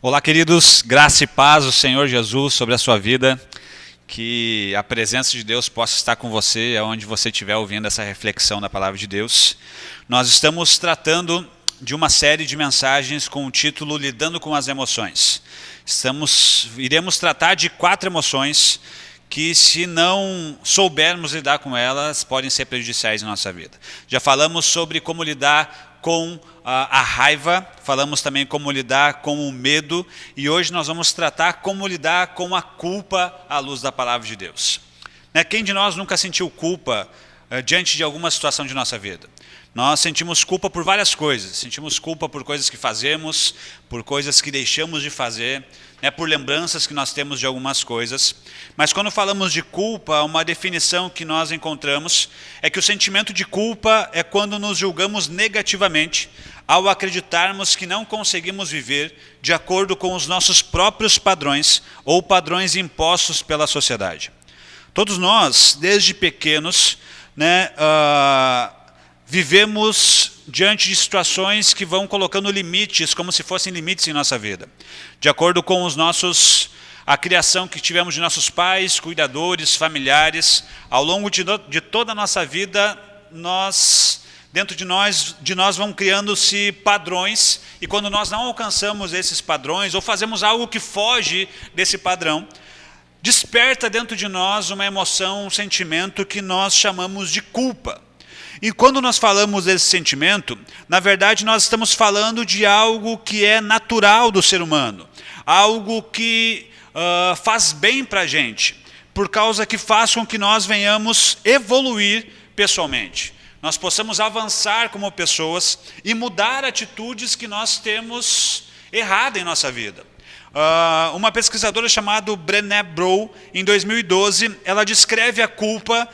Olá, queridos, graça e paz do Senhor Jesus sobre a sua vida, que a presença de Deus possa estar com você, aonde você estiver ouvindo essa reflexão da palavra de Deus. Nós estamos tratando de uma série de mensagens com o título Lidando com as Emoções. Iremos tratar de 4 emoções que, se não soubermos lidar com elas, podem ser prejudiciais em nossa vida. Já falamos sobre como lidar com a raiva, falamos também como lidar com o medo, e hoje nós vamos tratar como lidar com a culpa à luz da palavra de Deus. Quem de nós nunca sentiu culpa diante de alguma situação de nossa vida? Nós sentimos culpa por várias coisas, sentimos culpa por coisas que fazemos, por coisas que deixamos de fazer, por lembranças que nós temos de algumas coisas. Mas quando falamos de culpa, uma definição que nós encontramos é que o sentimento de culpa é quando nos julgamos negativamente ao acreditarmos que não conseguimos viver de acordo com os nossos próprios padrões ou padrões impostos pela sociedade. Todos nós, desde pequenos, vivemos diante de situações que vão colocando limites, como se fossem limites em nossa vida. De acordo com a criação que tivemos de nossos pais, cuidadores, familiares, ao longo de toda a nossa vida, dentro de nós vão criando-se padrões, e quando nós não alcançamos esses padrões, ou fazemos algo que foge desse padrão, desperta dentro de nós uma emoção, um sentimento que nós chamamos de culpa. E quando nós falamos desse sentimento, na verdade nós estamos falando de algo que é natural do ser humano, algo que faz bem para a gente, por causa que faz com que nós venhamos evoluir pessoalmente. Nós possamos avançar como pessoas e mudar atitudes que nós temos errado em nossa vida. Uma pesquisadora chamada Brené Brown, em 2012, ela descreve a culpa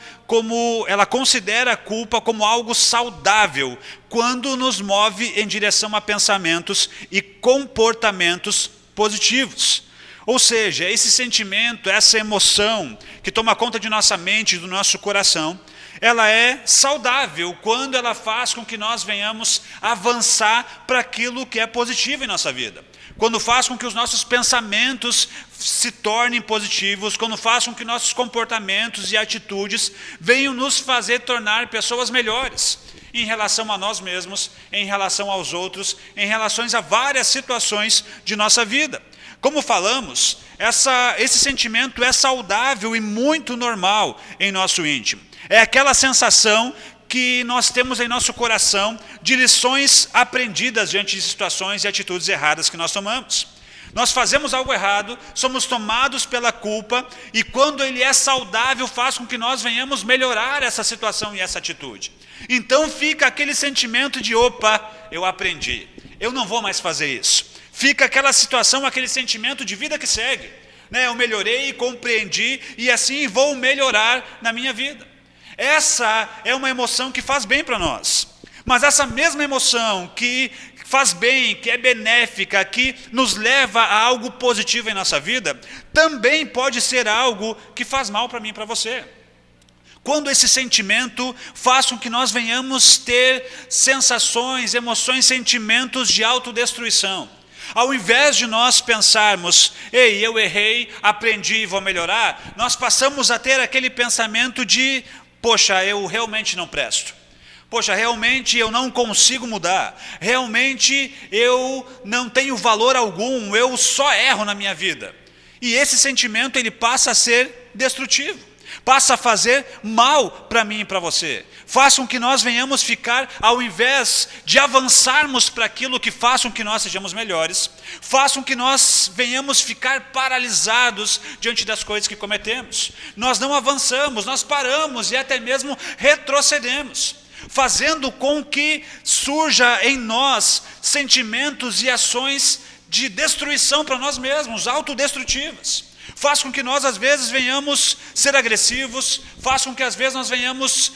ela considera a culpa como algo saudável, quando nos move em direção a pensamentos e comportamentos positivos. Ou seja, esse sentimento, essa emoção que toma conta de nossa mente e do nosso coração, ela é saudável quando ela faz com que nós venhamos avançar para aquilo que é positivo em nossa vida. Quando faz com que os nossos pensamentos se tornem positivos, quando faz com que nossos comportamentos e atitudes venham nos fazer tornar pessoas melhores em relação a nós mesmos, em relação aos outros, em relação a várias situações de nossa vida. Como falamos, esse sentimento é saudável e muito normal em nosso íntimo. É aquela sensação que nós temos em nosso coração de lições aprendidas diante de situações e atitudes erradas que nós tomamos. Nós fazemos algo errado, somos tomados pela culpa, e quando ele é saudável, faz com que nós venhamos melhorar essa situação e essa atitude. Então fica aquele sentimento de, opa, eu aprendi, eu não vou mais fazer isso. Fica aquela situação, aquele sentimento de vida que segue. Eu melhorei, compreendi, e assim vou melhorar na minha vida. Essa é uma emoção que faz bem para nós. Mas essa mesma emoção que faz bem, que é benéfica, que nos leva a algo positivo em nossa vida, também pode ser algo que faz mal para mim e para você. Quando esse sentimento faz com que nós venhamos ter sensações, emoções, sentimentos de autodestruição. Ao invés de nós pensarmos, ei, eu errei, aprendi e vou melhorar, nós passamos a ter aquele pensamento de, poxa, eu realmente não presto. Poxa, realmente eu não consigo mudar. Realmente eu não tenho valor algum, eu só erro na minha vida. E esse sentimento, ele passa a ser destrutivo. Passa a fazer mal para mim e para você. Faz com que nós venhamos ficar, ao invés de avançarmos para aquilo que faz com que nós sejamos melhores, faz com que nós venhamos ficar paralisados diante das coisas que cometemos. Nós não avançamos, nós paramos e até mesmo retrocedemos, fazendo com que surja em nós sentimentos e ações de destruição para nós mesmos, autodestrutivas. Faz com que nós, às vezes, venhamos ser agressivos, faz com que, às vezes, nós venhamos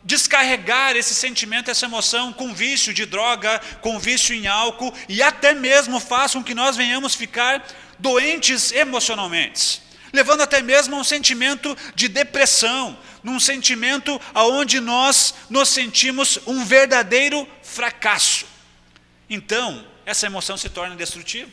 descarregar esse sentimento, essa emoção com vício de droga, com vício em álcool, e até mesmo faz com que nós venhamos ficar doentes emocionalmente, levando até mesmo a um sentimento de depressão, num sentimento onde nós nos sentimos um verdadeiro fracasso. Então, essa emoção se torna destrutiva.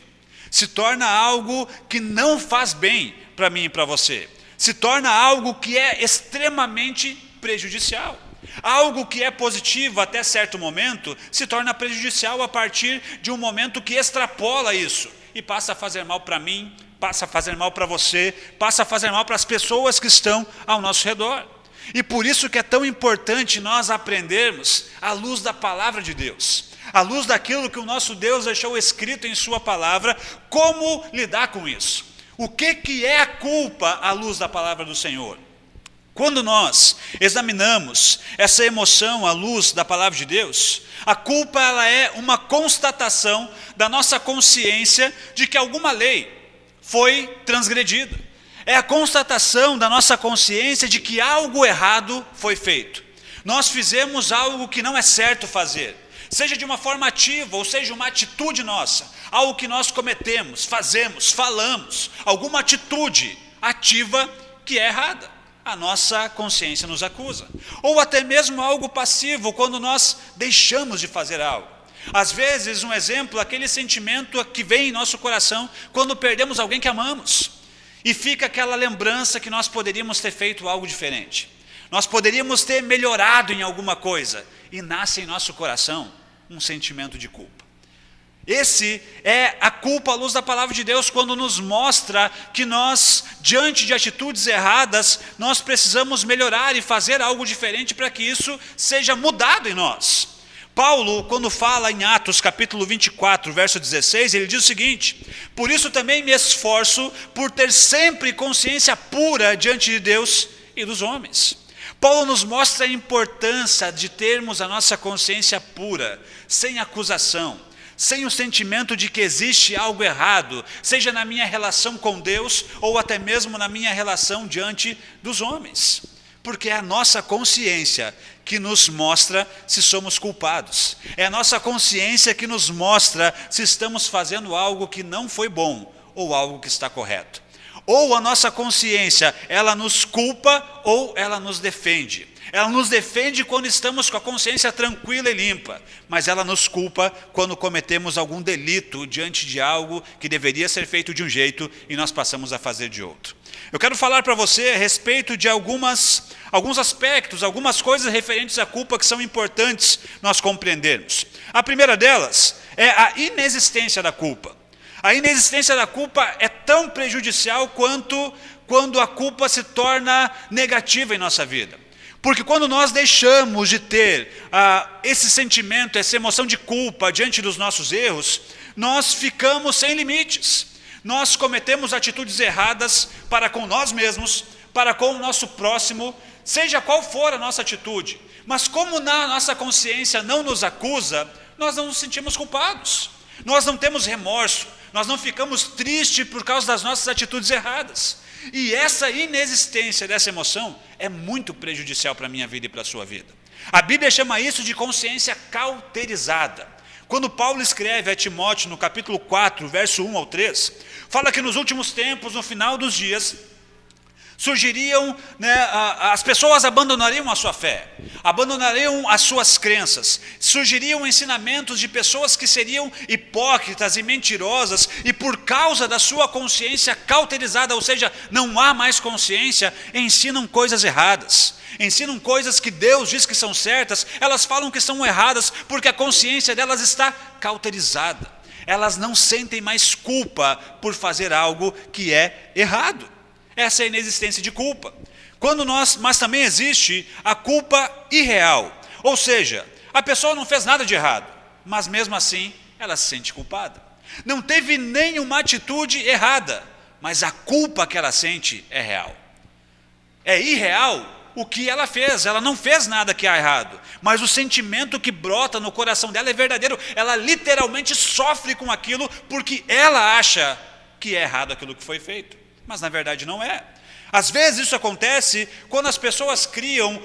se torna algo que não faz bem para mim e para você. Se torna algo que é extremamente prejudicial. Algo que é positivo até certo momento se torna prejudicial a partir de um momento que extrapola isso e passa a fazer mal para mim, passa a fazer mal para você, passa a fazer mal para as pessoas que estão ao nosso redor. E por isso que é tão importante nós aprendermos à luz da palavra de Deus, à luz daquilo que o nosso Deus deixou escrito em sua palavra, como lidar com isso. O que é a culpa à luz da palavra do Senhor? Quando nós examinamos essa emoção à luz da palavra de Deus, a culpa ela é uma constatação da nossa consciência de que alguma lei foi transgredida. É a constatação da nossa consciência de que algo errado foi feito. Nós fizemos algo que não é certo fazer, seja de uma forma ativa ou seja uma atitude nossa, algo que nós cometemos, fazemos, falamos, alguma atitude ativa que é errada. A nossa consciência nos acusa. Ou até mesmo algo passivo, quando nós deixamos de fazer algo. Às vezes, um exemplo, aquele sentimento que vem em nosso coração quando perdemos alguém que amamos. E fica aquela lembrança que nós poderíamos ter feito algo diferente. Nós poderíamos ter melhorado em alguma coisa. E nasce em nosso coração um sentimento de culpa. Esse é a culpa à luz da palavra de Deus, quando nos mostra que nós, diante de atitudes erradas, nós precisamos melhorar e fazer algo diferente para que isso seja mudado em nós. Paulo, quando fala em Atos capítulo 24, verso 16, ele diz o seguinte: por isso também me esforço por ter sempre consciência pura diante de Deus e dos homens. Paulo nos mostra a importância de termos a nossa consciência pura, sem acusação, sem o sentimento de que existe algo errado, seja na minha relação com Deus ou até mesmo na minha relação diante dos homens. Porque é a nossa consciência que nos mostra se somos culpados. É a nossa consciência que nos mostra se estamos fazendo algo que não foi bom ou algo que está correto. Ou a nossa consciência, ela nos culpa ou ela nos defende. Ela nos defende quando estamos com a consciência tranquila e limpa, mas ela nos culpa quando cometemos algum delito diante de algo que deveria ser feito de um jeito e nós passamos a fazer de outro. Eu quero falar para você a respeito de alguns aspectos, algumas coisas referentes à culpa que são importantes nós compreendermos. A primeira delas é a inexistência da culpa. A inexistência da culpa é tão prejudicial quanto quando a culpa se torna negativa em nossa vida. Porque quando nós deixamos de ter esse sentimento, essa emoção de culpa diante dos nossos erros, nós ficamos sem limites. Nós cometemos atitudes erradas para com nós mesmos, para com o nosso próximo, seja qual for a nossa atitude. Mas como na nossa consciência não nos acusa, nós não nos sentimos culpados. Nós não temos remorso, nós não ficamos tristes por causa das nossas atitudes erradas. E essa inexistência dessa emoção é muito prejudicial para a minha vida e para a sua vida. A Bíblia chama isso de consciência cauterizada. Quando Paulo escreve a Timóteo no capítulo 4, verso 1 ao 3, fala que nos últimos tempos, no final dos dias, surgiriam, as pessoas abandonariam a sua fé, abandonariam as suas crenças, surgiriam ensinamentos de pessoas que seriam hipócritas e mentirosas e por causa da sua consciência cauterizada, ou seja, não há mais consciência, ensinam coisas erradas, ensinam coisas que Deus diz que são certas, elas falam que são erradas porque a consciência delas está cauterizada, elas não sentem mais culpa por fazer algo que é errado. Essa é a inexistência de culpa. Mas também existe a culpa irreal. Ou seja, a pessoa não fez nada de errado, mas mesmo assim ela se sente culpada. Não teve nenhuma atitude errada, mas a culpa que ela sente é real. É irreal o que ela fez, ela não fez nada que é errado, mas o sentimento que brota no coração dela é verdadeiro. Ela literalmente sofre com aquilo porque ela acha que é errado aquilo que foi feito. Mas na verdade não é. Às vezes isso acontece quando as pessoas criam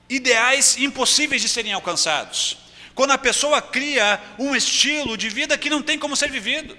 ideais impossíveis de serem alcançados. Quando a pessoa cria um estilo de vida que não tem como ser vivido.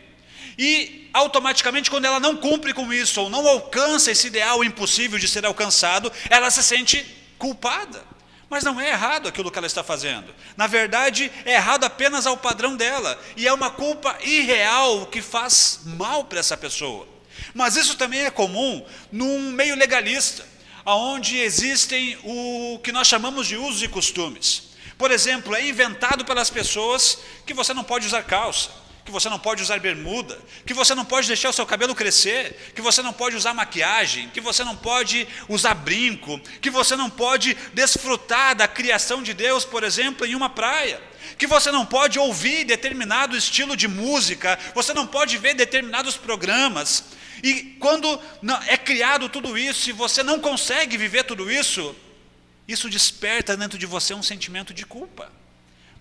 E automaticamente quando ela não cumpre com isso, ou não alcança esse ideal impossível de ser alcançado, ela se sente culpada. Mas não é errado aquilo que ela está fazendo. Na verdade, é errado apenas ao padrão dela. E é uma culpa irreal que faz mal para essa pessoa. Mas isso também é comum num meio legalista, onde existem o que nós chamamos de usos e costumes. Por exemplo, é inventado pelas pessoas que você não pode usar calça, que você não pode usar bermuda, que você não pode deixar o seu cabelo crescer, que você não pode usar maquiagem, que você não pode usar brinco, que você não pode desfrutar da criação de Deus, por exemplo, em uma praia, que você não pode ouvir determinado estilo de música, você não pode ver determinados programas. E quando é criado tudo isso e você não consegue viver tudo isso, isso desperta dentro de você um sentimento de culpa,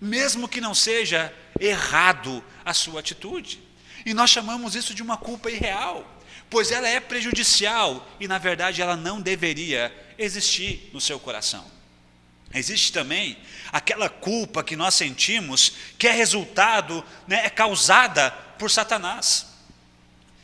mesmo que não seja errado a sua atitude. E nós chamamos isso de uma culpa irreal, pois ela é prejudicial e, na verdade, ela não deveria existir no seu coração. Existe também aquela culpa que nós sentimos que é resultado, é causada por Satanás.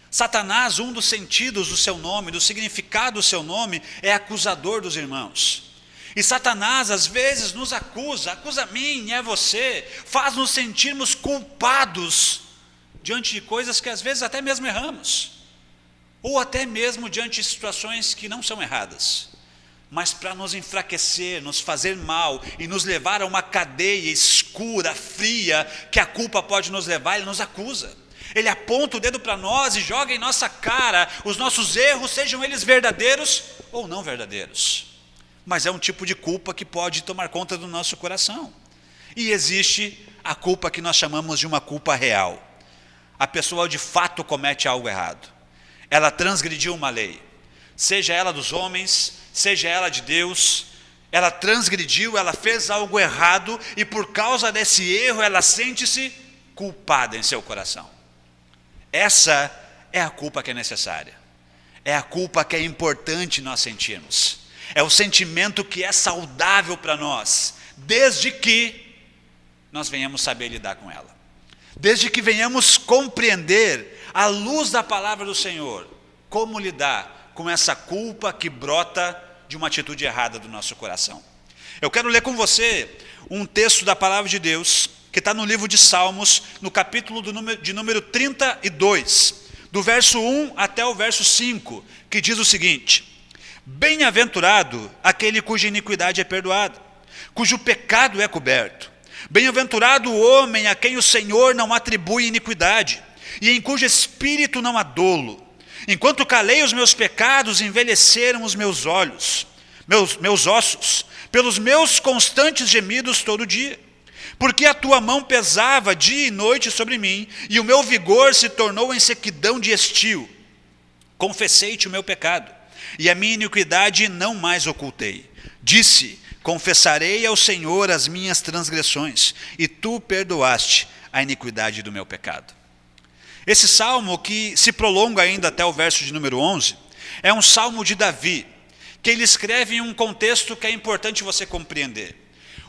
Satanás, um dos sentidos do seu nome, do significado do seu nome, é acusador dos irmãos. E Satanás às vezes nos acusa a mim e a você, faz nos sentirmos culpados diante de coisas que às vezes até mesmo erramos, ou até mesmo diante de situações que não são erradas, mas para nos enfraquecer, nos fazer mal e nos levar a uma cadeia escura, fria, que a culpa pode nos levar. Ele nos acusa, ele aponta o dedo para nós e joga em nossa cara os nossos erros, sejam eles verdadeiros ou não verdadeiros. Mas é um tipo de culpa que pode tomar conta do nosso coração. E existe a culpa que nós chamamos de uma culpa real. A pessoa de fato comete algo errado. Ela transgrediu uma lei, seja ela dos homens, seja ela de Deus. Ela transgrediu, ela fez algo errado e por causa desse erro ela sente-se culpada em seu coração. Essa é a culpa que é necessária. É a culpa que é importante nós sentirmos. É o sentimento que é saudável para nós, desde que nós venhamos saber lidar com ela. Desde que venhamos compreender, à luz da palavra do Senhor, como lidar com essa culpa que brota de uma atitude errada do nosso coração. Eu quero ler com você um texto da palavra de Deus, que está no livro de Salmos, no capítulo de número 32, do verso 1 até o verso 5, que diz o seguinte: bem-aventurado aquele cuja iniquidade é perdoada, cujo pecado é coberto. Bem-aventurado o homem a quem o Senhor não atribui iniquidade, e em cujo espírito não há dolo. Enquanto calei os meus pecados, envelheceram os meus olhos, meus ossos, pelos meus constantes gemidos todo dia. Porque a tua mão pesava dia e noite sobre mim, e o meu vigor se tornou em sequidão de estio. Confessei-te o meu pecado, e a minha iniquidade não mais ocultei. Disse: confessarei ao Senhor as minhas transgressões, e tu perdoaste a iniquidade do meu pecado. Esse salmo, que se prolonga ainda até o verso de número 11, é um salmo de Davi, que ele escreve em um contexto que é importante você compreender.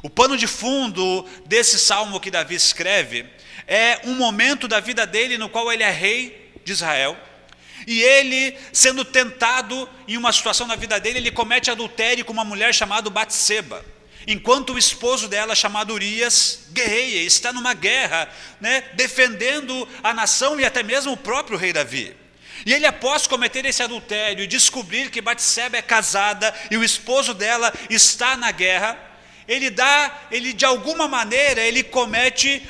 O pano de fundo desse salmo que Davi escreve é um momento da vida dele no qual ele é rei de Israel. E ele, sendo tentado em uma situação na vida dele, ele comete adultério com uma mulher chamada Batseba, enquanto o esposo dela, chamado Urias, guerreia, está numa guerra, defendendo a nação e até mesmo o próprio rei Davi. E ele, após cometer esse adultério e descobrir que Batseba é casada e o esposo dela está na guerra, ele de alguma maneira, ele comete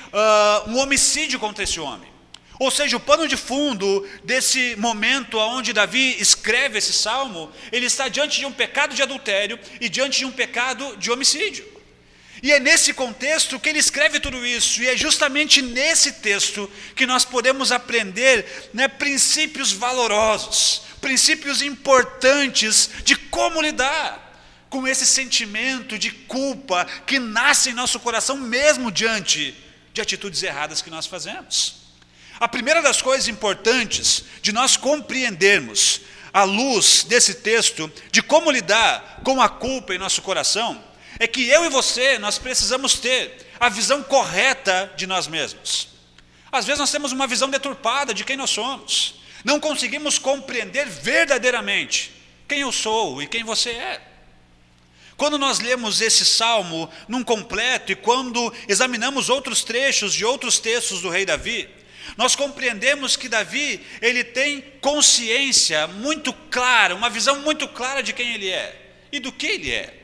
um homicídio contra esse homem. Ou seja, o pano de fundo desse momento onde Davi escreve esse salmo, ele está diante de um pecado de adultério e diante de um pecado de homicídio. E é nesse contexto que ele escreve tudo isso, e é justamente nesse texto que nós podemos aprender princípios valorosos, princípios importantes de como lidar com esse sentimento de culpa que nasce em nosso coração mesmo diante de atitudes erradas que nós fazemos. A primeira das coisas importantes de nós compreendermos, à luz desse texto, de como lidar com a culpa em nosso coração, é que eu e você, nós precisamos ter a visão correta de nós mesmos. Às vezes nós temos uma visão deturpada de quem nós somos. Não conseguimos compreender verdadeiramente quem eu sou e quem você é. Quando nós lemos esse salmo num completo e quando examinamos outros trechos de outros textos do rei Davi, nós compreendemos que Davi, ele tem consciência muito clara, uma visão muito clara de quem ele é e do que ele é.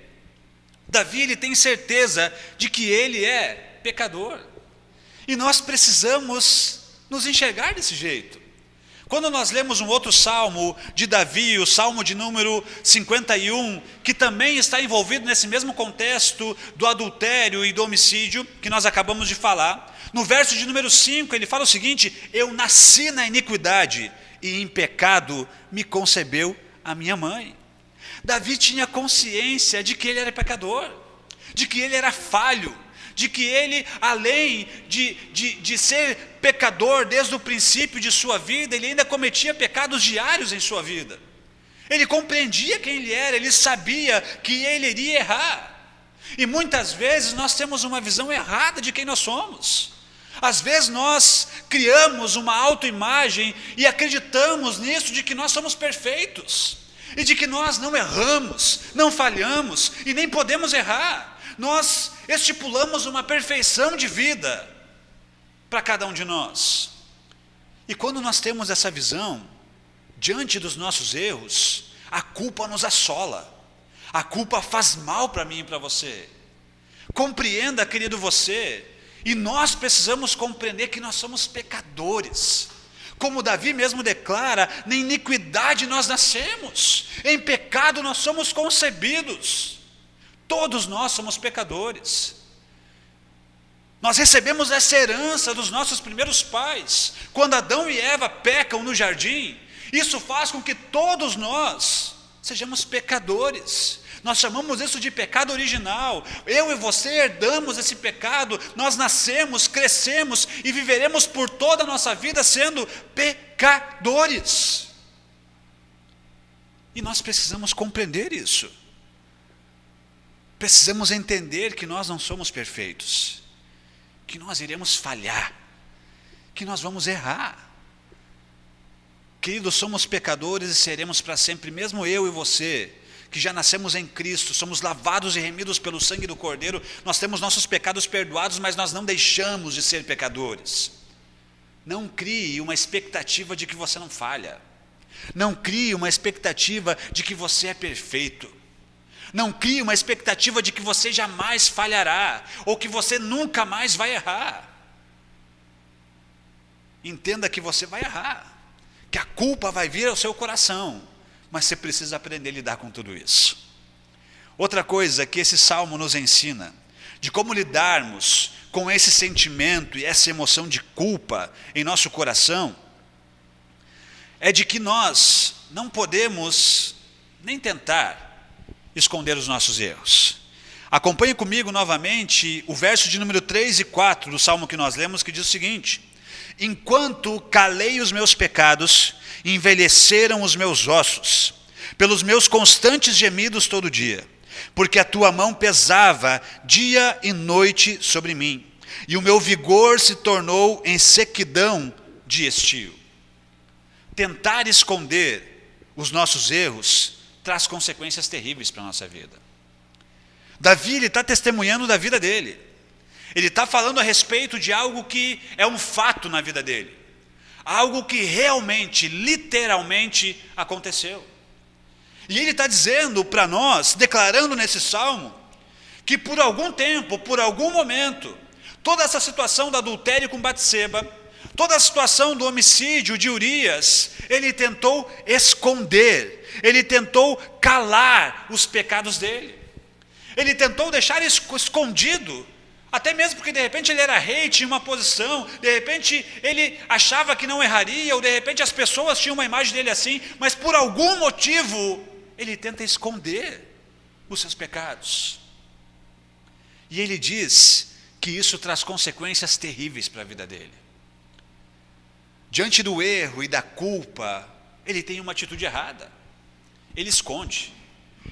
Davi, ele tem certeza de que ele é pecador. E nós precisamos nos enxergar desse jeito. Quando nós lemos um outro salmo de Davi, o salmo de número 51, que também está envolvido nesse mesmo contexto do adultério e do homicídio, que nós acabamos de falar, no verso de número 5, ele fala o seguinte: eu nasci na iniquidade e em pecado me concebeu a minha mãe. Davi tinha consciência de que ele era pecador, de que ele era falho, de que ele, além de ser pecador desde o princípio de sua vida, ele ainda cometia pecados diários em sua vida. Ele compreendia quem ele era, ele sabia que ele iria errar. E muitas vezes nós temos uma visão errada de quem nós somos. Às vezes nós criamos uma autoimagem e acreditamos nisso, de que nós somos perfeitos, e de que nós não erramos, não falhamos e nem podemos errar. Nós estipulamos uma perfeição de vida para cada um de nós. E quando nós temos essa visão, diante dos nossos erros, a culpa nos assola. A culpa faz mal para mim e para você. Compreenda, querido você, e nós precisamos compreender que nós somos pecadores. Como Davi mesmo declara, na iniquidade nós nascemos, em pecado nós somos concebidos. Todos nós somos pecadores. Nós recebemos essa herança dos nossos primeiros pais. Quando Adão e Eva pecam no jardim, isso faz com que todos nós sejamos pecadores. Nós chamamos isso de pecado original. Eu e você herdamos esse pecado. Nós nascemos, crescemos e viveremos por toda a nossa vida sendo pecadores. E nós precisamos compreender isso. Precisamos entender que nós não somos perfeitos, que nós iremos falhar, que nós vamos errar. Queridos, somos pecadores e seremos para sempre, mesmo eu e você, que já nascemos em Cristo, somos lavados e remidos pelo sangue do Cordeiro, nós temos nossos pecados perdoados, mas nós não deixamos de ser pecadores. Não crie uma expectativa de que você não falha. Não crie uma expectativa de que você é perfeito. Não crie uma expectativa de que você jamais falhará, ou que você nunca mais vai errar. Entenda que você vai errar, que a culpa vai vir ao seu coração, mas você precisa aprender a lidar com tudo isso. Outra coisa que esse salmo nos ensina, de como lidarmos com esse sentimento e essa emoção de culpa em nosso coração, é de que nós não podemos nem tentar esconder os nossos erros. Acompanhe comigo novamente o verso de número 3 e 4 do salmo que nós lemos, que diz o seguinte: enquanto calei os meus pecados, envelheceram os meus ossos, pelos meus constantes gemidos todo dia, porque a tua mão pesava dia e noite sobre mim, e o meu vigor se tornou em sequidão de estio. Tentar esconder os nossos erros traz consequências terríveis para a nossa vida. Davi, ele está testemunhando da vida dele. Ele está falando a respeito de algo que é um fato na vida dele. Algo que realmente, literalmente aconteceu. E ele está dizendo para nós, declarando nesse salmo, que por algum tempo, por algum momento, toda essa situação do adultério com Batseba, toda a situação do homicídio de Urias, ele tentou esconder, ele tentou calar os pecados dele. Ele tentou deixar escondido, até mesmo porque de repente ele era rei, tinha uma posição, de repente ele achava que não erraria, ou de repente as pessoas tinham uma imagem dele assim, mas por algum motivo ele tenta esconder os seus pecados. E ele diz que isso traz consequências terríveis para a vida dele. Diante do erro e da culpa, ele tem uma atitude errada. Ele esconde.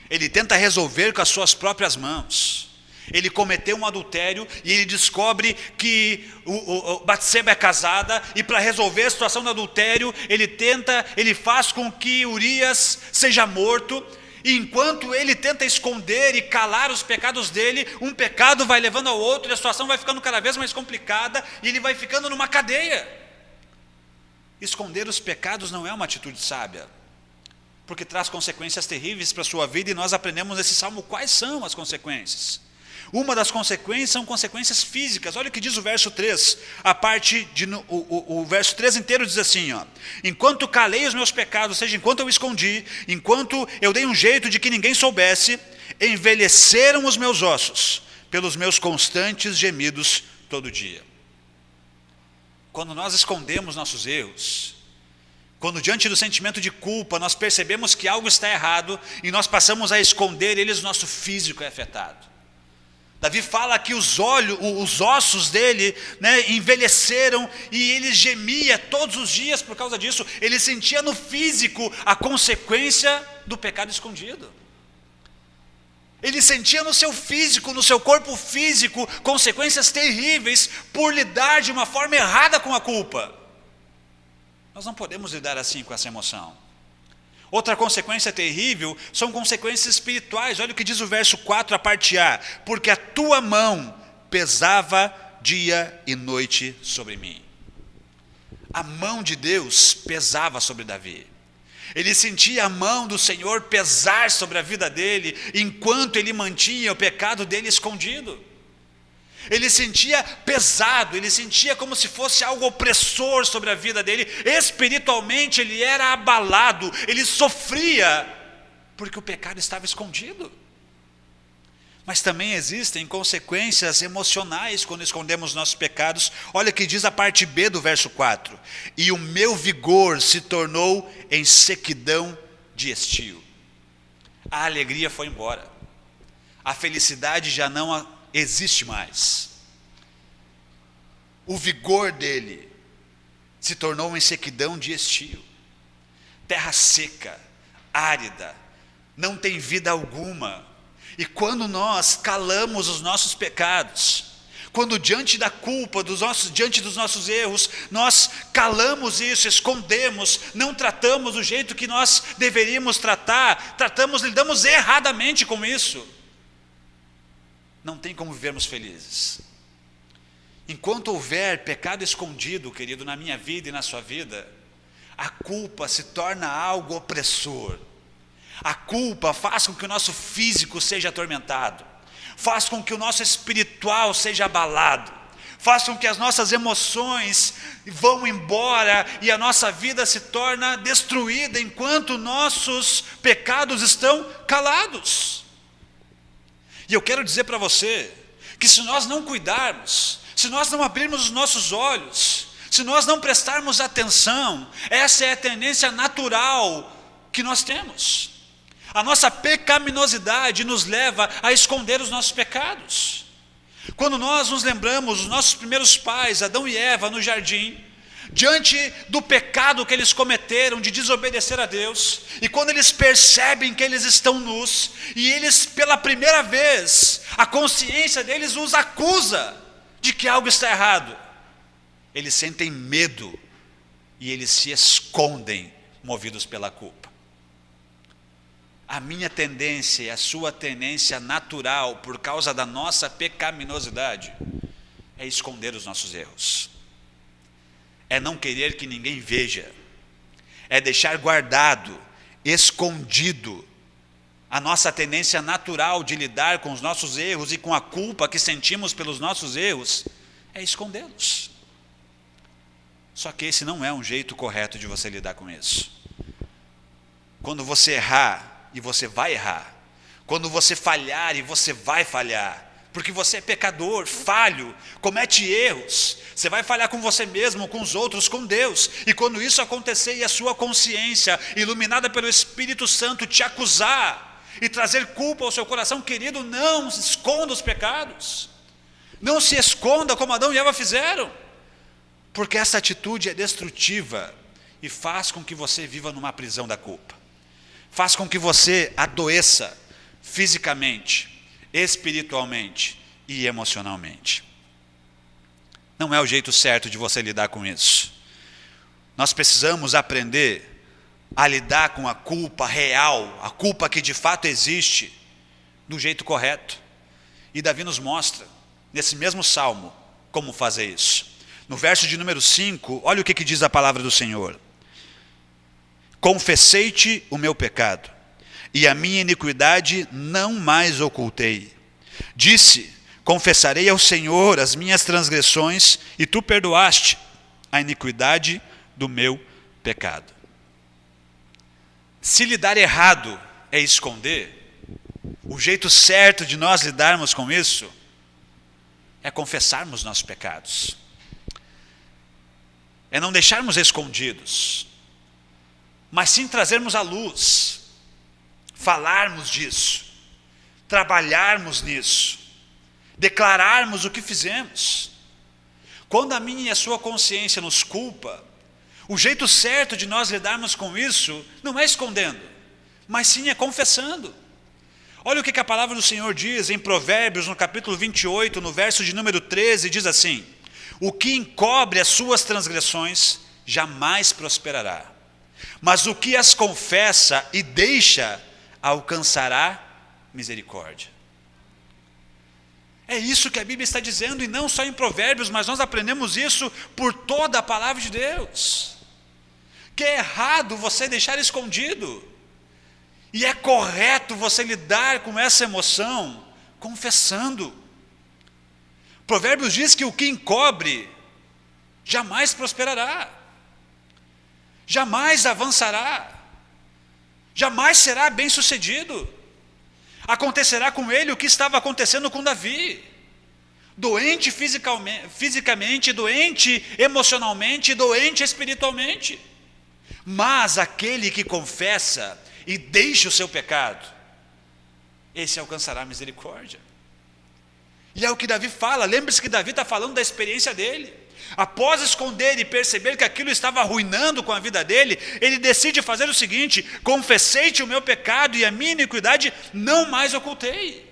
Ele tenta resolver com as suas próprias mãos. Ele cometeu um adultério e ele descobre que o Batseba é casada, e para resolver a situação do adultério, ele faz com que Urias seja morto, E enquanto ele tenta esconder e calar os pecados dele, um pecado vai levando ao outro, e a situação vai ficando cada vez mais complicada, e ele vai ficando numa cadeia. Esconder os pecados não é uma atitude sábia, porque traz consequências terríveis para a sua vida, e nós aprendemos nesse salmo quais são as consequências. Uma das consequências são consequências físicas. Olha o que diz o verso 3, o verso 3 inteiro diz assim, ó: enquanto calei os meus pecados, ou seja, enquanto eu escondi, enquanto eu dei um jeito de que ninguém soubesse, envelheceram os meus ossos, pelos meus constantes gemidos todo dia. Quando nós escondemos nossos erros, quando diante do sentimento de culpa nós percebemos que algo está errado, e nós passamos a esconder eles, nosso físico é afetado. Davi fala que os ossos dele, né, envelheceram, e ele gemia todos os dias por causa disso. Ele sentia no físico a consequência do pecado escondido. Ele sentia no seu físico, no seu corpo físico, consequências terríveis por lidar de uma forma errada com a culpa. Nós não podemos lidar assim com essa emoção. Outra consequência terrível são consequências espirituais. Olha o que diz o verso 4, a parte A: porque a tua mão pesava dia e noite sobre mim. A mão de Deus pesava sobre Davi. Ele sentia a mão do Senhor pesar sobre a vida dele, enquanto ele mantinha o pecado dele escondido. Ele sentia pesado, ele sentia como se fosse algo opressor sobre a vida dele. Espiritualmente ele era abalado, ele sofria, porque o pecado estava escondido. Mas também existem consequências emocionais quando escondemos nossos pecados. Olha o que diz a parte B do verso 4: e o meu vigor se tornou em sequidão de estio. A alegria foi embora, a felicidade já não existe mais. O vigor dele se tornou em sequidão de estio. Terra seca, árida, não tem vida alguma. E quando nós calamos os nossos pecados, quando diante da culpa, diante dos nossos erros, nós calamos isso, escondemos, não tratamos do jeito que nós deveríamos tratar, lidamos erradamente com isso, não tem como vivermos felizes. Enquanto houver pecado escondido, querido, na minha vida e na sua vida, a culpa se torna algo opressor. A culpa faz com que o nosso físico seja atormentado, faz com que o nosso espiritual seja abalado, faz com que as nossas emoções vão embora e a nossa vida se torna destruída enquanto nossos pecados estão calados. E eu quero dizer para você que se nós não cuidarmos, se nós não abrirmos os nossos olhos, se nós não prestarmos atenção, essa é a tendência natural que nós temos. A nossa pecaminosidade nos leva a esconder os nossos pecados. Quando nós nos lembramos dos nossos primeiros pais, Adão e Eva, no jardim, diante do pecado que eles cometeram de desobedecer a Deus, e quando eles percebem que eles estão nus, e eles pela primeira vez, a consciência deles os acusa de que algo está errado, eles sentem medo, e eles se escondem, movidos pela culpa. A minha tendência e a sua tendência natural, por causa da nossa pecaminosidade, é esconder os nossos erros. É não querer que ninguém veja, é deixar guardado, escondido. A nossa tendência natural de lidar com os nossos erros e com a culpa que sentimos pelos nossos erros é escondê-los. Só que esse não é um jeito correto de você lidar com isso. Quando você errar, e você vai errar, quando você falhar, e você vai falhar, porque você é pecador, falho, comete erros, você vai falhar com você mesmo, com os outros, com Deus, e quando isso acontecer e a sua consciência, iluminada pelo Espírito Santo, te acusar e trazer culpa ao seu coração, querido, não esconda os pecados, não se esconda como Adão e Eva fizeram, porque essa atitude é destrutiva e faz com que você viva numa prisão da culpa, faz com que você adoeça fisicamente, espiritualmente e emocionalmente. Não é o jeito certo de você lidar com isso. Nós precisamos aprender a lidar com a culpa real, a culpa que de fato existe, do jeito correto. E Davi nos mostra, nesse mesmo salmo, como fazer isso. No verso de número 5, olha o que diz a palavra do Senhor. Confessei-te o meu pecado, e a minha iniquidade não mais ocultei. Disse, confessarei ao Senhor as minhas transgressões, e tu perdoaste a iniquidade do meu pecado. Se lidar errado é esconder, o jeito certo de nós lidarmos com isso é confessarmos nossos pecados. É não deixarmos escondidos, mas sim trazermos à luz, falarmos disso, trabalharmos nisso, declararmos o que fizemos. Quando a minha e a sua consciência nos culpa, o jeito certo de nós lidarmos com isso não é escondendo, mas sim é confessando. Olha o que a palavra do Senhor diz em Provérbios, no capítulo 28, no verso de número 13, diz assim: o que encobre as suas transgressões jamais prosperará, mas o que as confessa e deixa alcançará misericórdia. É isso que a Bíblia está dizendo, e não só em Provérbios, mas nós aprendemos isso por toda a palavra de Deus. Que é errado você deixar escondido, e é correto você lidar com essa emoção confessando. Provérbios diz que o que encobre jamais prosperará, jamais avançará, jamais será bem sucedido. Acontecerá com ele o que estava acontecendo com Davi, doente fisicamente, doente emocionalmente, doente espiritualmente. Mas aquele que confessa e deixa o seu pecado, esse alcançará misericórdia. E é o que Davi fala. Lembre-se que Davi está falando da experiência dele. Após esconder e perceber que aquilo estava arruinando com a vida dele, ele decide fazer o seguinte: confessei-te o meu pecado e a minha iniquidade não mais ocultei.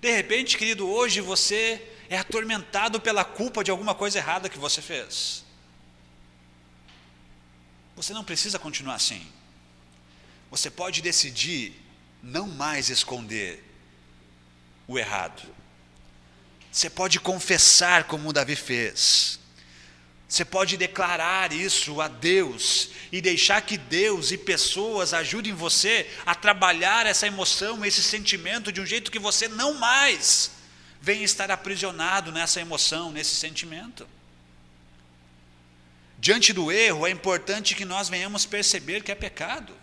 De repente, querido, hoje você é atormentado pela culpa de alguma coisa errada que você fez. Você não precisa continuar assim. Você pode decidir não mais esconder o errado. Você pode confessar como Davi fez. Você pode declarar isso a Deus e deixar que Deus e pessoas ajudem você a trabalhar essa emoção, esse sentimento de um jeito que você não mais venha estar aprisionado nessa emoção, nesse sentimento. Diante do erro, é importante que nós venhamos perceber que é pecado.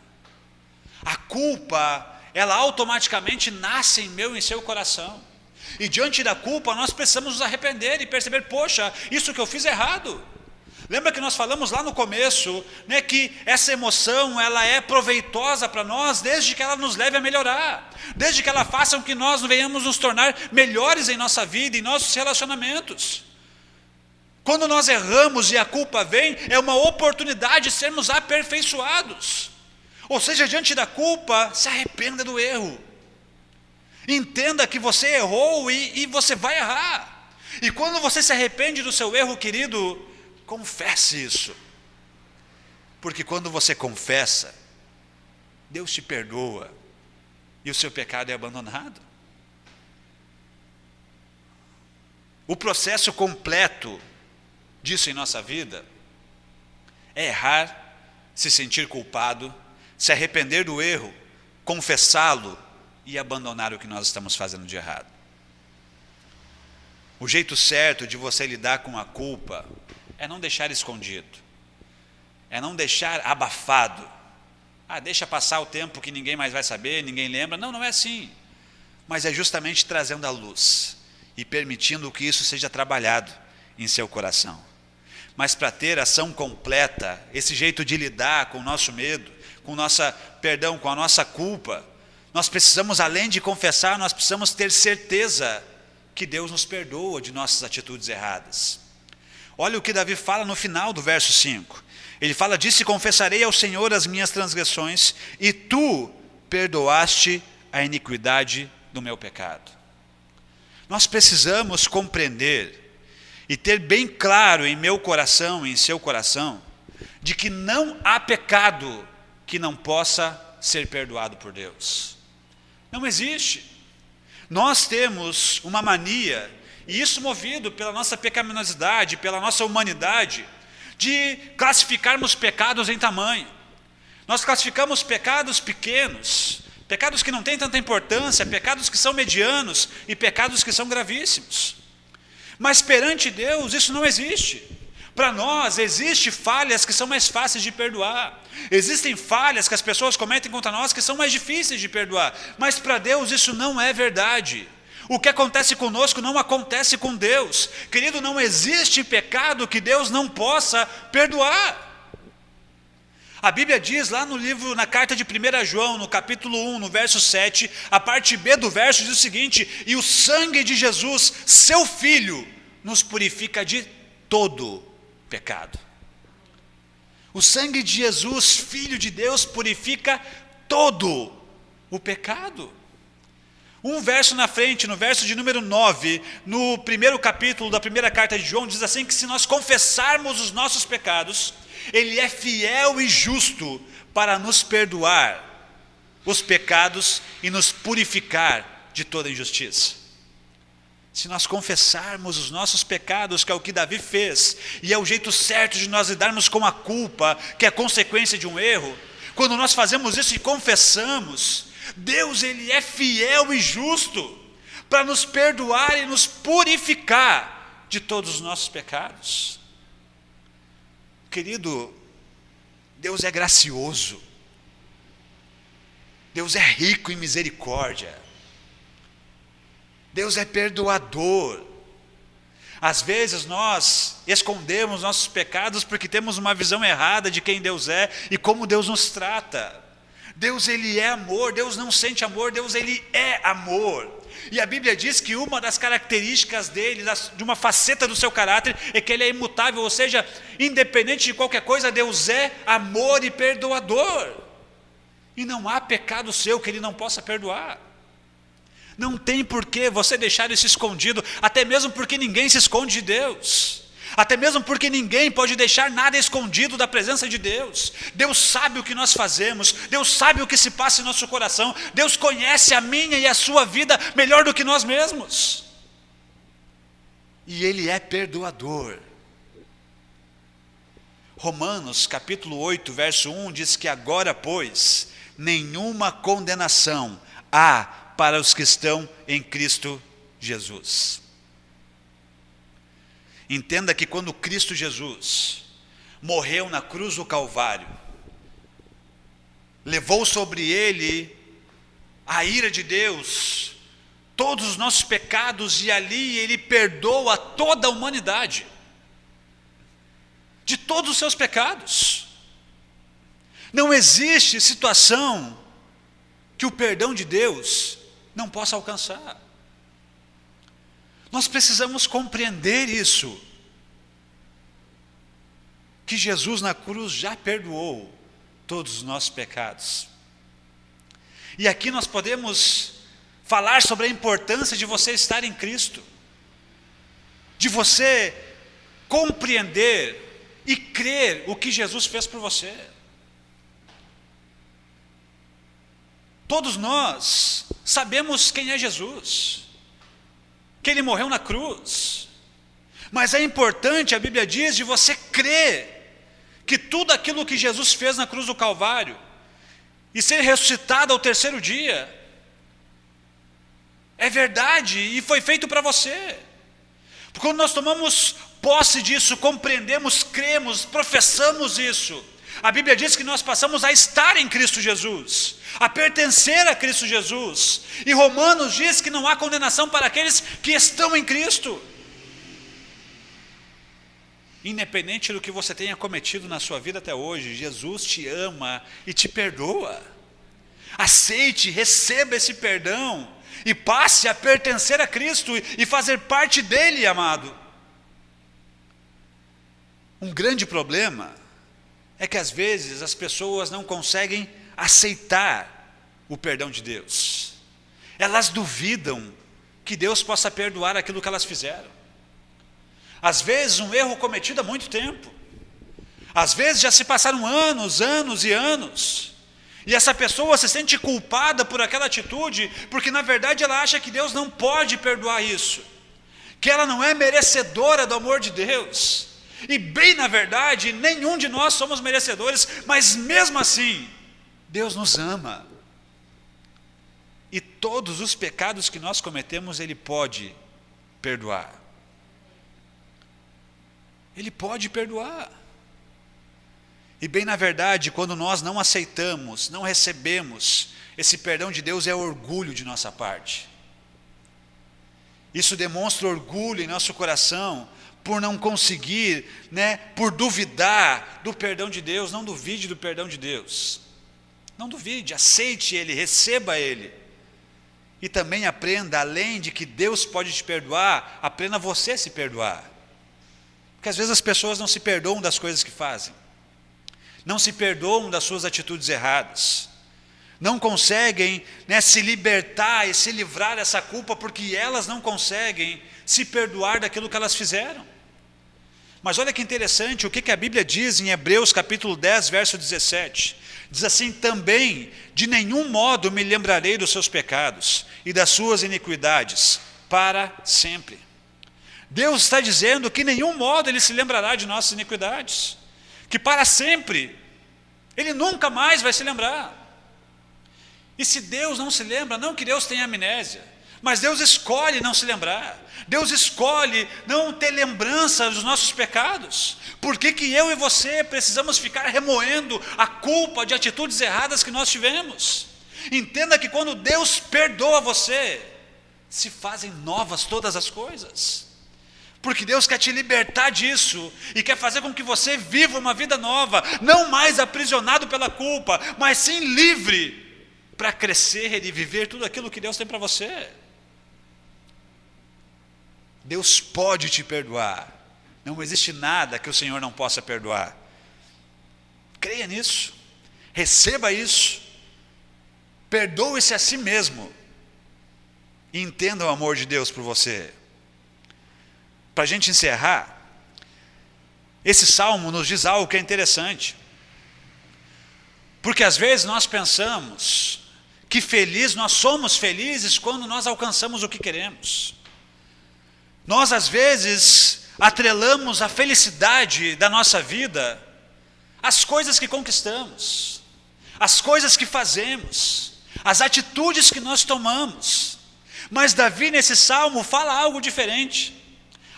A culpa, ela automaticamente nasce em meu e em seu coração. E diante da culpa, nós precisamos nos arrepender e perceber: poxa, isso que eu fiz é errado. Lembra que nós falamos lá no começo, né, que essa emoção, ela é proveitosa para nós, desde que ela nos leve a melhorar, desde que ela faça com que nós venhamos nos tornar melhores em nossa vida, em nossos relacionamentos. Quando nós erramos e a culpa vem, é uma oportunidade de sermos aperfeiçoados. Ou seja, diante da culpa, se arrependa do erro. Entenda que você errou e você vai errar. E quando você se arrepende do seu erro, querido, confesse isso. Porque quando você confessa, Deus te perdoa e o seu pecado é abandonado. O processo completo disso em nossa vida é errar, se sentir culpado, se arrepender do erro, confessá-lo e abandonar o que nós estamos fazendo de errado. O jeito certo de você lidar com a culpa é não deixar escondido, é não deixar abafado. Deixa passar o tempo que ninguém mais vai saber, ninguém lembra. Não, não é assim. Mas é justamente trazendo a luz e permitindo que isso seja trabalhado em seu coração. Mas para ter ação completa, esse jeito de lidar com o nosso medo, com a nossa culpa, nós precisamos, além de confessar, nós precisamos ter certeza que Deus nos perdoa de nossas atitudes erradas. Olha o que Davi fala no final do verso 5. Ele fala: disse, confessarei ao Senhor as minhas transgressões, e tu perdoaste a iniquidade do meu pecado. Nós precisamos compreender e ter bem claro em meu coração e em seu coração de que não há pecado que não possa ser perdoado por Deus. Não existe. Nós temos uma mania, e isso movido pela nossa pecaminosidade, pela nossa humanidade, de classificarmos pecados em tamanho. Nós classificamos pecados pequenos, pecados que não têm tanta importância, pecados que são medianos e pecados que são gravíssimos. Mas perante Deus isso não existe. Para nós existem falhas que são mais fáceis de perdoar. Existem falhas que as pessoas cometem contra nós que são mais difíceis de perdoar. Mas para Deus isso não é verdade. O que acontece conosco não acontece com Deus. Querido, não existe pecado que Deus não possa perdoar. A Bíblia diz lá no livro, na carta de 1 João, no capítulo 1, no verso 7, a parte B do verso diz o seguinte: e o sangue de Jesus, seu Filho, nos purifica de todo pecado. O sangue de Jesus, Filho de Deus, purifica todo o pecado. Um verso na frente, no verso de número 9, no primeiro capítulo da primeira carta de João, diz assim que se nós confessarmos os nossos pecados, Ele é fiel e justo para nos perdoar os pecados e nos purificar de toda injustiça. Se nós confessarmos os nossos pecados, que é o que Davi fez, e é o jeito certo de nós lidarmos com a culpa, que é consequência de um erro, quando nós fazemos isso e confessamos, Deus, Ele é fiel e justo para nos perdoar e nos purificar de todos os nossos pecados. Querido, Deus é gracioso, Deus é rico em misericórdia, Deus é perdoador. Às vezes nós escondemos nossos pecados porque temos uma visão errada de quem Deus é e como Deus nos trata. Deus, Ele é amor, Deus não sente amor, Deus, Ele é amor. E a Bíblia diz que uma das características dele, de uma faceta do seu caráter, é que Ele é imutável, ou seja, independente de qualquer coisa, Deus é amor e perdoador. E não há pecado seu que Ele não possa perdoar. Não tem por que você deixar isso escondido, até mesmo porque ninguém se esconde de Deus. Até mesmo porque ninguém pode deixar nada escondido da presença de Deus. Deus sabe o que nós fazemos, Deus sabe o que se passa em nosso coração, Deus conhece a minha e a sua vida melhor do que nós mesmos. E Ele é perdoador. Romanos capítulo 8, verso 1 diz que agora, pois, nenhuma condenação há para os que estão em Cristo Jesus. Entenda que quando Cristo Jesus morreu na cruz do Calvário, levou sobre Ele a ira de Deus, todos os nossos pecados, e ali Ele perdoa toda a humanidade, de todos os seus pecados. Não existe situação que o perdão de Deus não possa alcançar. Nós precisamos compreender isso, que Jesus na cruz já perdoou todos os nossos pecados. E aqui nós podemos falar sobre a importância de você estar em Cristo, de você compreender e crer o que Jesus fez por você. Todos nós sabemos quem é Jesus, que Ele morreu na cruz, mas é importante, a Bíblia diz, de você crer que tudo aquilo que Jesus fez na cruz do Calvário, e ser ressuscitado ao terceiro dia, é verdade e foi feito para você. Porque quando nós tomamos posse disso, compreendemos, cremos, professamos isso, a Bíblia diz que nós passamos a estar em Cristo Jesus, a pertencer a Cristo Jesus. E Romanos diz que não há condenação para aqueles que estão em Cristo. Independente do que você tenha cometido na sua vida até hoje, Jesus te ama e te perdoa. Aceite, receba esse perdão e passe a pertencer a Cristo e fazer parte dele, amado. Um grande problema é que às vezes as pessoas não conseguem aceitar o perdão de Deus. Elas duvidam que Deus possa perdoar aquilo que elas fizeram. Às vezes um erro cometido há muito tempo. Às vezes já se passaram anos, anos e anos, e essa pessoa se sente culpada por aquela atitude, porque na verdade ela acha que Deus não pode perdoar isso, que ela não é merecedora do amor de Deus. E bem na verdade, nenhum de nós somos merecedores, mas mesmo assim, Deus nos ama. E todos os pecados que nós cometemos, Ele pode perdoar. Ele pode perdoar. E bem na verdade, quando nós não aceitamos, não recebemos esse perdão de Deus, é orgulho de nossa parte. Isso demonstra orgulho em nosso coração, por não conseguir, por duvidar do perdão de Deus. Não duvide do perdão de Deus. Não duvide, aceite Ele, receba Ele. E também aprenda, além de que Deus pode te perdoar, aprenda você a se perdoar. Porque às vezes as pessoas não se perdoam das coisas que fazem. Não se perdoam das suas atitudes erradas. Não conseguem se libertar e se livrar dessa culpa, porque elas não conseguem se perdoar daquilo que elas fizeram. Mas olha que interessante, o que a Bíblia diz em Hebreus capítulo 10, verso 17. Diz assim: também de nenhum modo me lembrarei dos seus pecados e das suas iniquidades para sempre. Deus está dizendo que em nenhum modo Ele se lembrará de nossas iniquidades, que para sempre Ele nunca mais vai se lembrar. E se Deus não se lembra, não que Deus tenha amnésia, mas Deus escolhe não se lembrar. Deus escolhe não ter lembrança dos nossos pecados. Por que eu e você precisamos ficar remoendo a culpa de atitudes erradas que nós tivemos? Entenda que quando Deus perdoa você, se fazem novas todas as coisas. Porque Deus quer te libertar disso e quer fazer com que você viva uma vida nova, não mais aprisionado pela culpa, mas sim livre para crescer e viver tudo aquilo que Deus tem para você. Deus pode te perdoar. Não existe nada que o Senhor não possa perdoar. Creia nisso. Receba isso. Perdoe-se a si mesmo. E entenda o amor de Deus por você. Para a gente encerrar, esse salmo nos diz algo que é interessante. Porque às vezes nós pensamos que nós somos felizes quando nós alcançamos o que queremos. Nós às vezes atrelamos a felicidade da nossa vida às coisas que conquistamos, às coisas que fazemos, às atitudes que nós tomamos. Mas Davi nesse salmo fala algo diferente.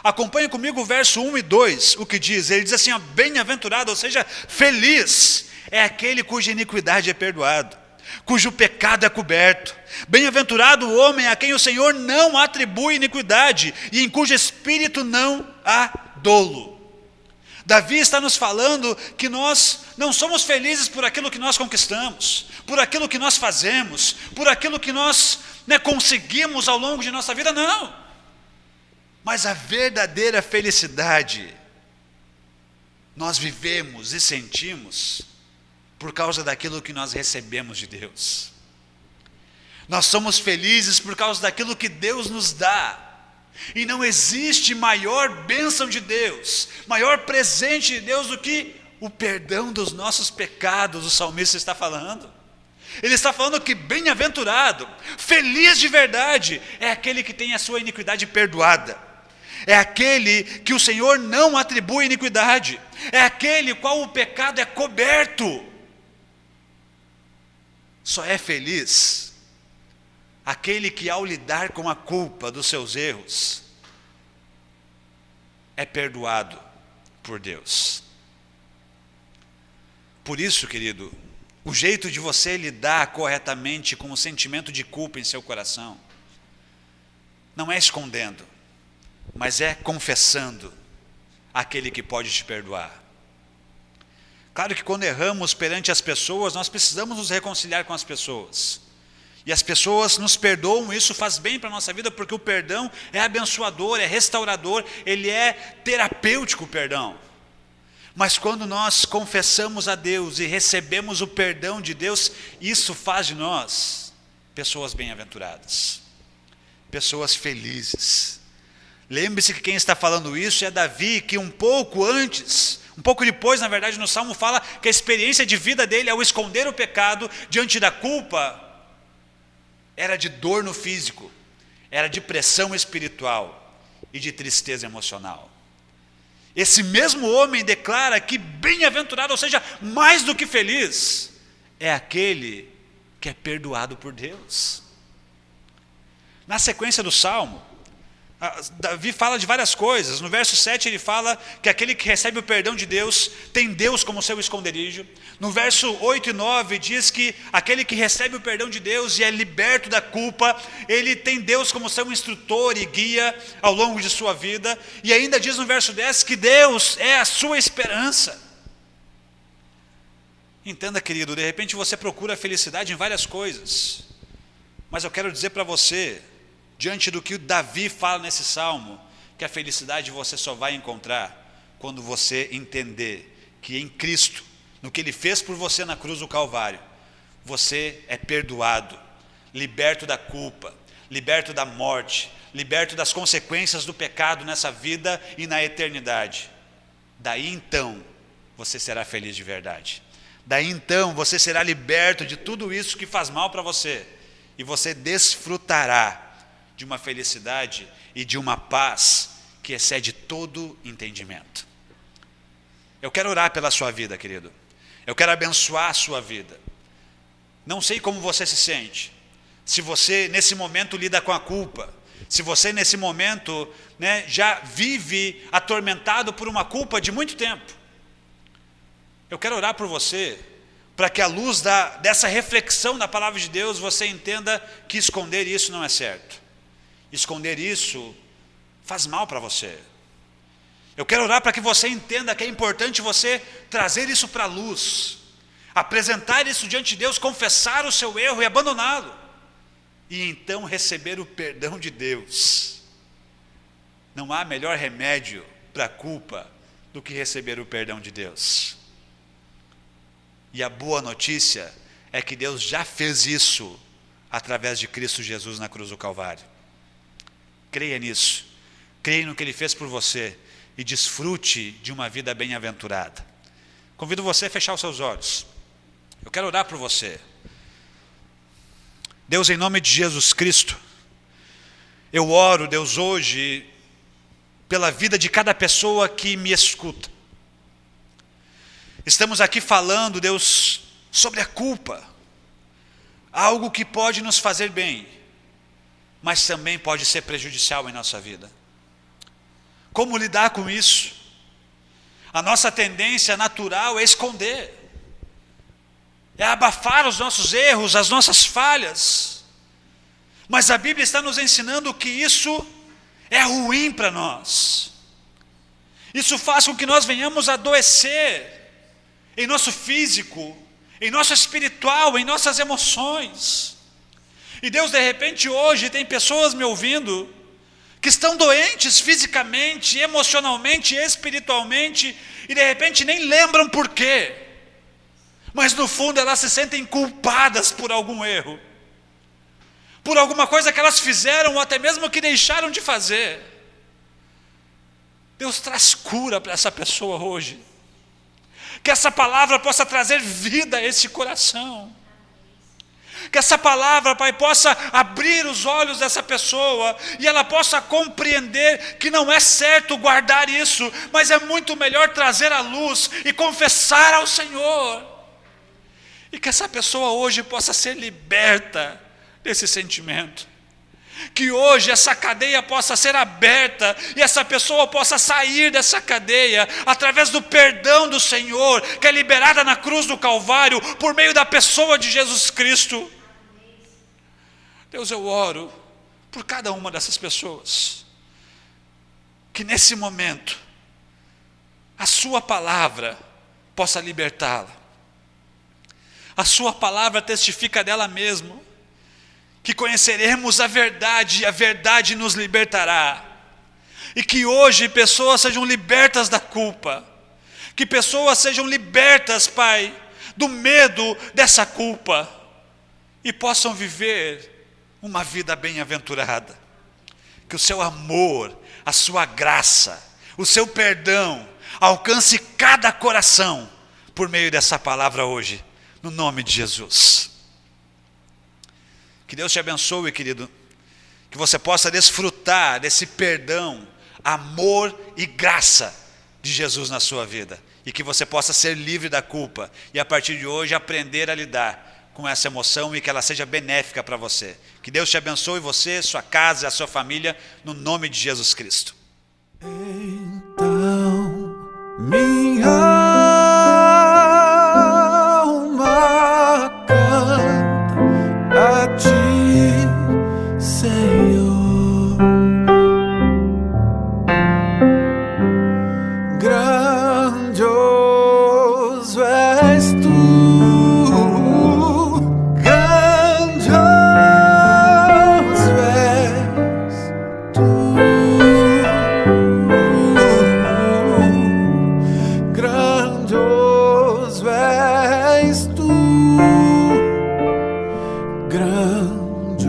Acompanhe comigo o verso 1 e 2, o que diz. Ele diz assim: bem-aventurado, ou seja, feliz é aquele cuja iniquidade é perdoado, cujo pecado é coberto. Bem-aventurado o homem a quem o Senhor não atribui iniquidade e em cujo espírito não há dolo. Davi está nos falando que nós não somos felizes por aquilo que nós conquistamos, por aquilo que nós fazemos, por aquilo que nós conseguimos ao longo de nossa vida, não. Mas a verdadeira felicidade nós vivemos e sentimos por causa daquilo que nós recebemos de Deus. Nós somos felizes por causa daquilo que Deus nos dá. E não existe maior bênção de Deus, maior presente de Deus do que o perdão dos nossos pecados. O salmista está falando. Ele está falando que bem-aventurado, feliz de verdade, é aquele que tem a sua iniquidade perdoada. É aquele que o Senhor não atribui iniquidade. É aquele qual o pecado é coberto. Só é feliz aquele que, ao lidar com a culpa dos seus erros, é perdoado por Deus. Por isso, querido, o jeito de você lidar corretamente com o sentimento de culpa em seu coração não é escondendo, mas é confessando aquele que pode te perdoar. Claro que quando erramos perante as pessoas, nós precisamos nos reconciliar com as pessoas. E as pessoas nos perdoam, isso faz bem para a nossa vida, porque o perdão é abençoador, é restaurador, ele é terapêutico, o perdão. Mas quando nós confessamos a Deus e recebemos o perdão de Deus, isso faz de nós pessoas bem-aventuradas, pessoas felizes. Lembre-se que quem está falando isso é Davi, que um pouco antes, Um pouco depois, na verdade, no Salmo fala que a experiência de vida dele ao esconder o pecado diante da culpa era de dor no físico, era de pressão espiritual e de tristeza emocional. Esse mesmo homem declara que bem-aventurado, ou seja, mais do que feliz, é aquele que é perdoado por Deus. Na sequência do Salmo, Davi fala de várias coisas. No verso 7 ele fala que aquele que recebe o perdão de Deus tem Deus como seu esconderijo. No verso 8 e 9 diz que aquele que recebe o perdão de Deus e é liberto da culpa, ele tem Deus como seu instrutor e guia ao longo de sua vida. E ainda diz no verso 10 que Deus é a sua esperança. Entenda, querido, de repente você procura a felicidade em várias coisas, mas eu quero dizer para você, diante do que o Davi fala nesse salmo, que a felicidade você só vai encontrar quando você entender que em Cristo, no que Ele fez por você na cruz do Calvário, você é perdoado, liberto da culpa, liberto da morte, liberto das consequências do pecado nessa vida e na eternidade. Daí então, você será feliz de verdade. Daí então, você será liberto de tudo isso que faz mal para você, e você desfrutará de uma felicidade e de uma paz que excede todo entendimento. Eu quero orar pela sua vida, querido. Eu quero abençoar a sua vida. Não sei como você se sente. Se você nesse momento lida com a culpa, se você nesse momento, já vive atormentado por uma culpa de muito tempo. Eu quero orar por você, para que à luz dessa reflexão da palavra de Deus, você entenda que esconder isso não é certo. Esconder isso faz mal para você. Eu quero orar para que você entenda que é importante você trazer isso para a luz, apresentar isso diante de Deus, confessar o seu erro e abandoná-lo, e então receber o perdão de Deus. Não há melhor remédio para a culpa do que receber o perdão de Deus. E a boa notícia é que Deus já fez isso através de Cristo Jesus na cruz do Calvário. Creia nisso, creia no que Ele fez por você e desfrute de uma vida bem-aventurada. Convido você a fechar os seus olhos. Eu quero orar por você. Deus, em nome de Jesus Cristo, eu oro, Deus, hoje, pela vida de cada pessoa que me escuta. Estamos aqui falando, Deus, sobre a culpa, algo que pode nos fazer bem, mas também pode ser prejudicial em nossa vida. Como lidar com isso? A nossa tendência natural é esconder, é abafar os nossos erros, as nossas falhas, mas a Bíblia está nos ensinando que isso é ruim para nós. Isso faz com que nós venhamos a adoecer em nosso físico, em nosso espiritual, em nossas emoções. E Deus, de repente hoje tem pessoas me ouvindo que estão doentes fisicamente, emocionalmente, espiritualmente, e de repente nem lembram por quê, mas no fundo elas se sentem culpadas por algum erro, por alguma coisa que elas fizeram ou até mesmo que deixaram de fazer. Deus, traz cura para essa pessoa hoje, que essa palavra possa trazer vida a esse coração, que essa palavra, Pai, possa abrir os olhos dessa pessoa e ela possa compreender que não é certo guardar isso, mas é muito melhor trazer à luz e confessar ao Senhor, e que essa pessoa hoje possa ser liberta desse sentimento, que hoje essa cadeia possa ser aberta e essa pessoa possa sair dessa cadeia através do perdão do Senhor, que é liberada na cruz do Calvário por meio da pessoa de Jesus Cristo. Deus, eu oro por cada uma dessas pessoas, que nesse momento a sua palavra possa libertá-la. A sua palavra testifica dela mesma, que conheceremos a verdade e a verdade nos libertará. E que hoje pessoas sejam libertas da culpa, que pessoas sejam libertas, Pai, do medo dessa culpa, e possam viver uma vida bem-aventurada. Que o seu amor, a sua graça, o seu perdão, alcance cada coração por meio dessa palavra hoje, no nome de Jesus. Que Deus te abençoe, querido, que você possa desfrutar desse perdão, amor e graça de Jesus na sua vida, e que você possa ser livre da culpa, e a partir de hoje aprender a lidar com essa emoção e que ela seja benéfica para você. Que Deus te abençoe, você, sua casa e a sua família, no nome de Jesus Cristo. Então minha alma canta a ti, Senhor. Grandioso és tu, grandioso és tu. Grandioso és tu, grandioso.